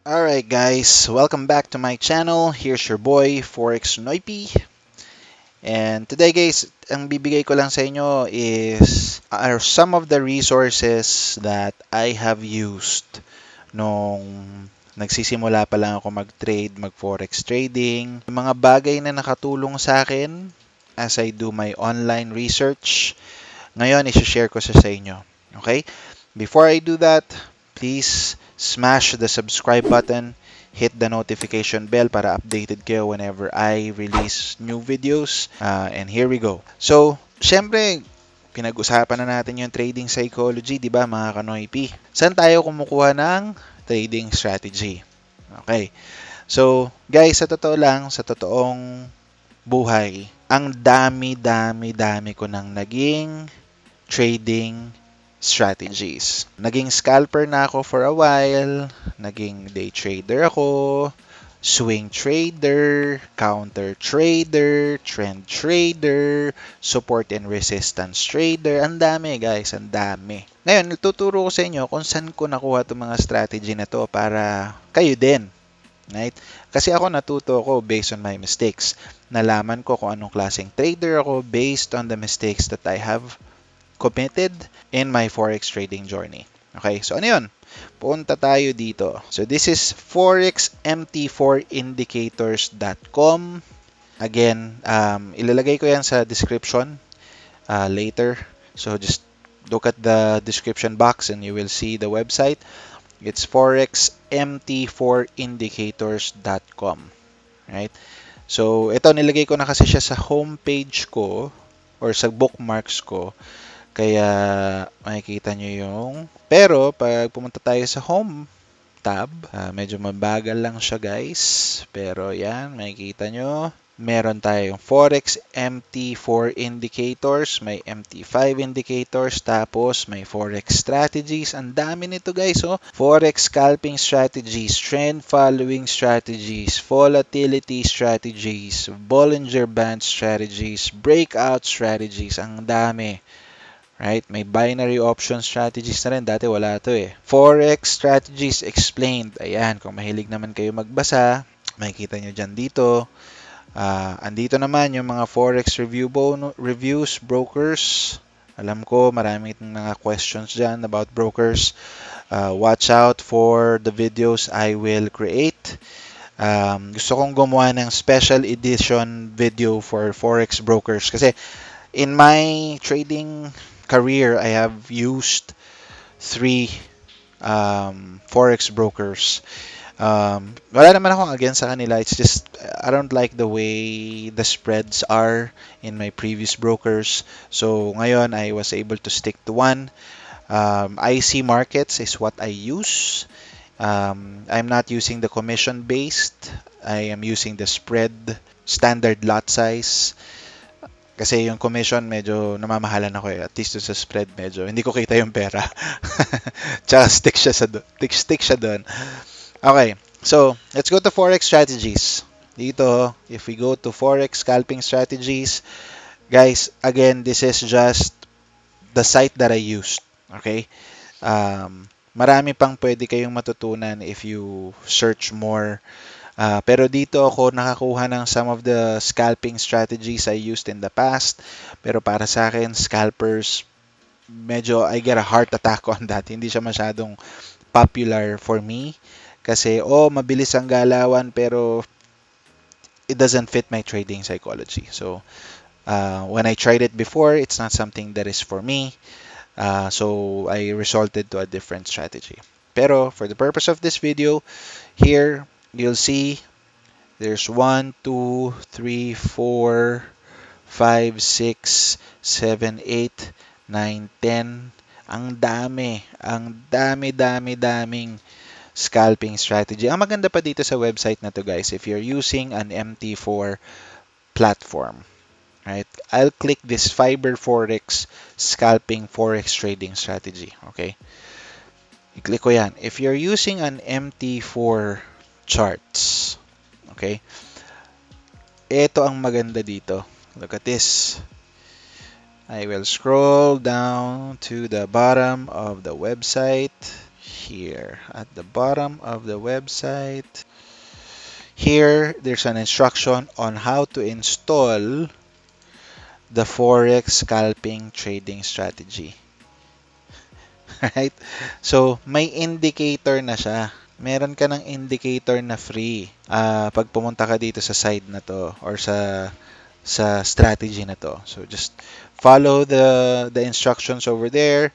Alright guys, welcome back to my channel. Here's your boy, Forex Noypi. And today guys, ang bibigay ko lang sa inyo are some of the resources that I have used nung nagsisimula pa lang ako mag-trade, mag-forex trading. Yung mga bagay na nakatulong sa akin as I do my online research. Ngayon, isi-share ko sa inyo. Okay? Before I do that, please smash the subscribe button, hit the notification bell para updated kayo whenever I release new videos. And here we go. So, syempre, pinag-usapan na natin yung trading psychology, di ba mga kanoypi? Saan tayo kumukuha ng trading strategy? Okay. So, guys, sa totoo lang, sa totoong buhay, ang dami ko nang naging trading strategies. Naging scalper na ako for a while, naging day trader ako, swing trader, counter trader, trend trader, support and resistance trader. Ang dami guys, ang dami. Ngayon, tuturo ko sa inyo kung saan ko nakuha itong mga strategy na to para kayo din. Right? Kasi ako natuto ako based on my mistakes. Nalaman ko kung anong klaseng trader ako based on the mistakes that I have committed in my forex trading journey. Okay, so ano yun? Punta tayo dito. So this is forexmt4indicators.com. Again, ilalagay ko yan sa description later. So just look at the description box and you will see the website. It's forexmt4indicators.com. Right? So ito nilagay ko na kasi siya sa homepage ko or sa bookmarks ko. Kaya makikita nyo yung... Pero pag pumunta tayo sa home tab, medyo mabagal lang siya guys. Pero yan, makikita nyo. Meron tayong Forex MT4 indicators, may MT5 indicators, tapos may Forex strategies. Ang dami nito guys, oh. Forex scalping strategies, trend following strategies, volatility strategies, Bollinger Band strategies, breakout strategies. Ang dami. Right? May binary option strategies na rin. Dati wala to eh. Forex strategies explained. Ayan, kung mahilig naman kayo magbasa, makikita nyo dyan dito. Andito naman yung mga Forex reviews, brokers. Alam ko, marami mga questions dyan about brokers. Watch out for the videos I will create. Gusto kong gumawa ng special edition video for Forex brokers. Kasi in my trading career, I have used 3 Forex brokers. Wala naman akong against sa kanila. It's just, I don't like the way the spreads are in my previous brokers. So, ngayon, I was able to stick to one. IC markets is what I use. I'm not using the commission-based. I am using the spread standard lot size. Kasi yung commission medyo namamahalan ako eh. At least sa spread medyo hindi ko kita yung pera. Tsaka stick siya doon. Okay. So, let's go to Forex strategies. Dito, if we go to Forex scalping strategies, guys, again, this is just the site that I used. Okay? Marami pang pwede kayong matutunan if you search more. Pero dito ako nakakuha ng some of the scalping strategies I used in the past. Pero para sa akin, scalpers, medyo I get a heart attack on that. Hindi siya masyadong popular for me. Kasi, mabilis ang galawan pero it doesn't fit my trading psychology. So, when I tried it before, it's not something that is for me. So, I resorted to a different strategy. Pero, for the purpose of this video, here, you'll see there's 1, 2, 3, 4, 5, 6, 7, 8, 9, 10. Ang daming scalping strategy. Ang maganda pa dito sa website na to guys, if you're using an MT4 platform, right? I'll click this Fiber Forex Scalping Forex Trading Strategy, okay? I-click ko yan. If you're using an MT4 charts, okay? Ito ang maganda dito. Look at this. I will scroll down to the bottom of the website. here at the bottom of the website. Here, there's an instruction on how to install the Forex scalping trading strategy. Right? So, may indicator na siya. Meron ka ng indicator na free. Pag pumunta ka dito sa side na to or sa strategy na to. So, just follow the instructions over there.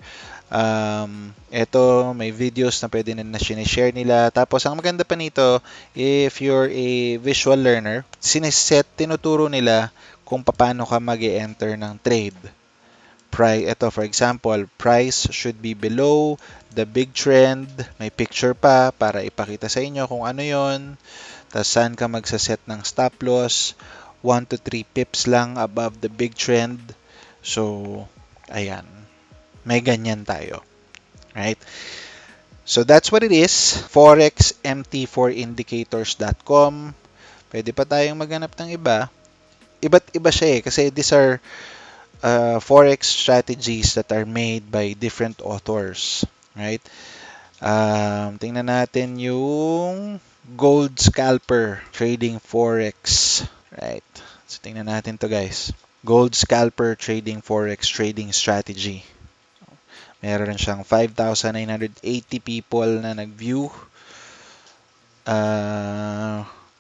Ito, may videos na pwede na sinishare nila. Tapos, ang maganda pa nito, if you're a visual learner, tinuturo nila kung paano ka mag-enter ng trade. Ito, for example, price should be below the big trend. May picture pa para ipakita sa inyo kung ano yon. Tapos, saan ka magsaset ng stop loss. 1 to 3 pips lang above the big trend. So, ayan. May ganyan tayo. Right? So, that's what it is. ForexMT4Indicators.com. Pwede pa tayong maghanap ng iba. Iba't iba siya kasi these are Forex strategies that are made by different authors. Right? Tingnan natin yung Gold Scalper Trading Forex. Right? So, tingnan natin to guys. Gold Scalper Trading Forex Trading Strategy. Meron siyang 5,980 people na nag-view.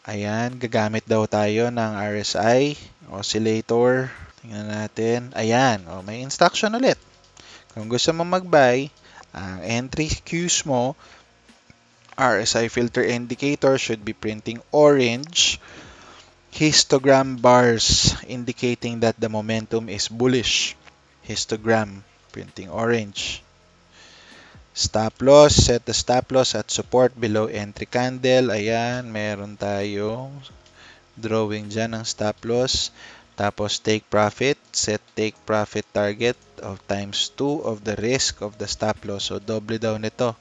Ayan, gagamit daw tayo ng RSI, oscillator. Tingnan natin. Ayan, may instruction ulit. Kung gusto mo mag-buy, ang entry cues mo, RSI filter indicator should be printing orange. Histogram bars indicating that the momentum is bullish. Histogram printing orange. Stop loss, set the stop loss at support below entry candle. Ayan, meron tayong drawing dyan ng stop loss. Tapos take profit, set take profit target of times 2 of the risk of the stop loss. So doble daw nito.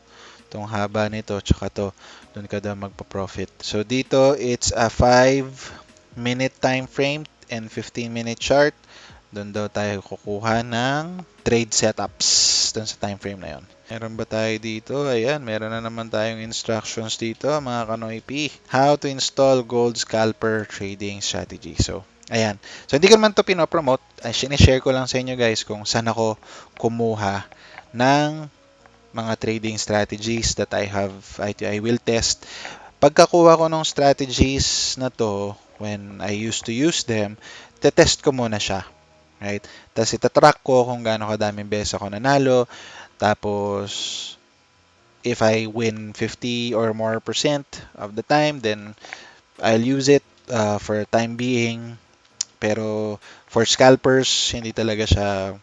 Itong haba nito, tsaka to, doon ka daw magpa-profit. So dito, it's a 5-minute time frame and 15-minute chart. Doon daw tayo kukuha ng trade setups doon sa time frame na yon. Meron ba tayo dito? Ayan, meron na naman tayong instructions dito, mga ka-Noypi. How to install Gold Scalper Trading Strategy. So, ayan. So, hindi ko naman ito pinopromote. Sinishare ko lang sa inyo guys kung saan ako kumuha ng mga trading strategies that I will test. Pagkakuha ko ng strategies na to, when I used to use them, tetest ko muna siya. Right? Tapos itatrack ko kung gaano kadaming beses ako nanalo. Tapos, if I win 50 or more percent of the time, then I'll use it for time being. Pero for scalpers, hindi talaga siya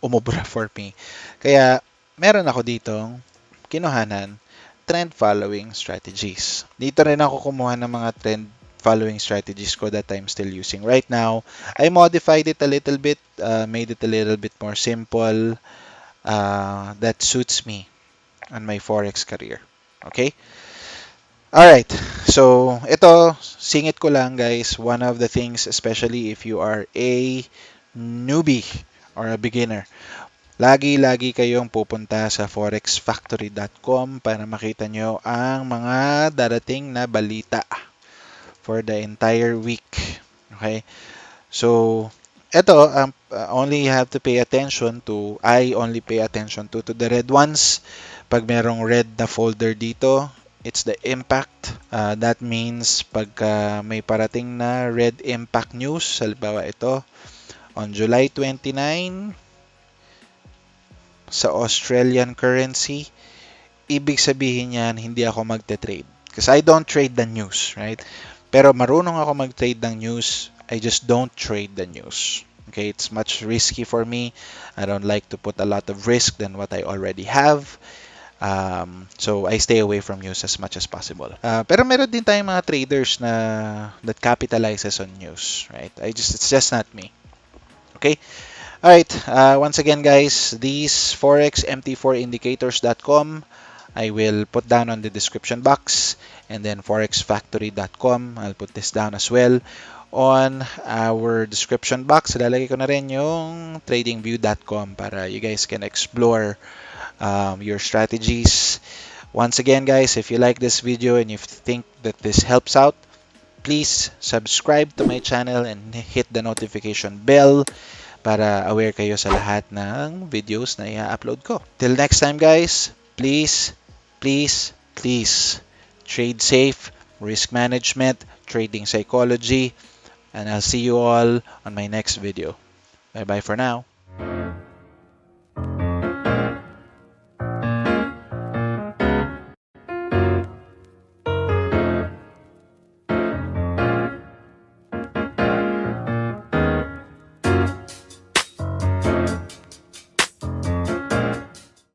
umubra for me. Kaya, meron ako ditong kinuhanan trend following strategies. Dito rin ako kumuha ng mga trend following strategies ko that I'm still using right now. I modified it a little bit, made it a little bit more simple. That suits me on my Forex career. Okay? Alright. So, ito, singit ko lang guys. One of the things, especially if you are a newbie or a beginner, lagi kayong pupunta sa forexfactory.com para makita nyo ang mga darating na balita for the entire week. Okay? So, ito, only you have to pay attention to, I only pay attention to the red ones. Pag merong red na folder dito, it's the impact. That means pag may parating na red impact news, halimbawa ito, on July 29, sa Australian currency, ibig sabihin yan, hindi ako magte-trade. Because I don't trade the news, right? Pero marunong ako mag-trade ng news. I just don't trade the news. Okay, it's much risky for me. I don't like to put a lot of risk than what I already have. So I stay away from news as much as possible. Pero meron din tayong mga traders na that capitalizes on news, right? It's just not me. Okay? Alright, once again guys, these forexmt4indicators.com I will put down on the description box, and then forexfactory.com, I'll put this down as well on our description box. Lalagay ko na rin yung tradingview.com para you guys can explore your strategies Once again, guys, if you like this video and you think that this helps out, please subscribe to my channel and hit the notification bell para aware kayo sa lahat ng videos na i-upload ko. Till next time, guys, please, please, please trade safe, risk management, trading psychology, and I'll see you all on my next video. Bye bye for now.